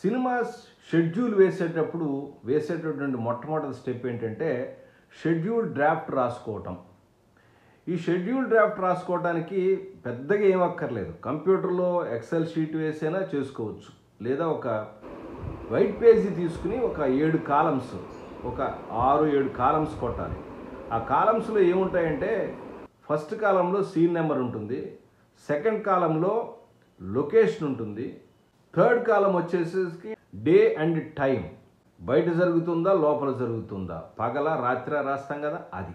Cinema schedule వేసేటటువంటి మొట్టమొదటి step ఏంటంటే షెడ్యూల్ డ్రాఫ్ట్ రాసుకోవటం. ఈ షెడ్యూల్ డ్రాఫ్ట్ రాసుకోవడానికి పెద్దగా ఏం అక్కర్లేదు. కంప్యూటర్లో ఎక్సెల్ షీట్ వేసైనా చేసుకోవచ్చు. లేదా ఒక వైట్ పేజీ తీసుకుని ఒక 7 కాలమ్స్, ఒక 6-7 కాలమ్స్ కొట్టాలి. ఆ కాలమ్స్లో ఏముంటాయంటే ఫస్ట్ కాలంలో సీన్ నెంబర్ ఉంటుంది, సెకండ్ కాలంలో లొకేషన్ ఉంటుంది, థర్డ్ కాలం వచ్చేసి డే అండ్ టైం, బయట జరుగుతుందా లోపల జరుగుతుందా, పగల రాత్రి రాస్తాం కదా అది.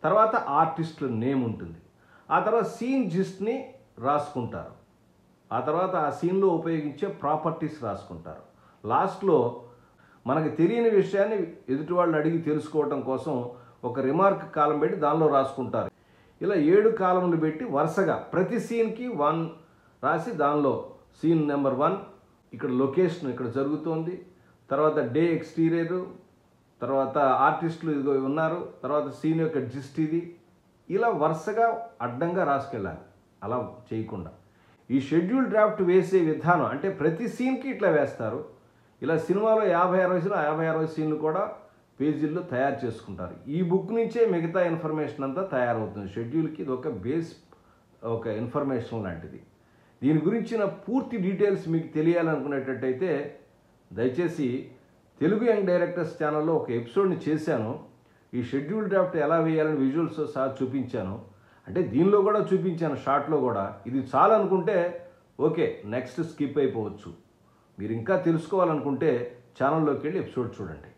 తర్వాత ఆర్టిస్టుల నేమ్ ఉంటుంది. ఆ తర్వాత సీన్ జిస్ట్ని రాసుకుంటారు. ఆ తర్వాత ఆ సీన్లో ఉపయోగించే ప్రాపర్టీస్ రాసుకుంటారు. లాస్ట్లో మనకు తెలియని విషయాన్ని ఎదుటి వాళ్ళు అడిగి తెలుసుకోవడం కోసం ఒక రిమార్క్ కాలం పెట్టి దానిలో రాసుకుంటారు. ఇలా 7 కాలంలు పెట్టి వరుసగా ప్రతి సీన్కి 1 రాసి దానిలో సీన్ నెంబర్ 1, ఇక్కడ లొకేషన్ ఇక్కడ జరుగుతోంది, తర్వాత డే ఎక్స్టీరియరు, తర్వాత ఆర్టిస్టులు ఇదిగో ఉన్నారు, తర్వాత సీన్ యొక్క జిస్ట్ ఇది, ఇలా వరుసగా అడ్డంగా రాసుకెళ్ళాలి. అలా చేయకుండా ఈ షెడ్యూల్ డ్రాఫ్ట్ వేసే విధానం అంటే ప్రతి సీన్కి ఇట్లా వేస్తారు. ఇలా సినిమాలో 50-60 సీన్లు కూడా పేజీల్లో తయారు చేసుకుంటారు. ఈ బుక్ నుంచే మిగతా ఇన్ఫర్మేషన్ అంతా తయారవుతుంది. షెడ్యూల్కి ఇది ఒక బేస్, ఒక ఇన్ఫర్మేషన్ లాంటిది. దీని గురించిన పూర్తి డీటెయిల్స్ మీకు తెలియాలనుకునేటట్టయితే దయచేసి తెలుగు యంగ్ డైరెక్టర్స్ ఛానల్లో ఒక ఎపిసోడ్ని చేశాను. ఈ షెడ్యూల్ డ్రాఫ్ట్ ఎలా వేయాలని విజువల్స్తో సహా చూపించాను. అంటే దీనిలో కూడా చూపించాను, షార్ట్లో కూడా. ఇది చాలనుకుంటే ఓకే, నెక్స్ట్ స్కిప్ అయిపోవచ్చు. మీరు ఇంకా తెలుసుకోవాలనుకుంటే ఛానల్లోకి వెళ్ళి ఎపిసోడ్ చూడండి.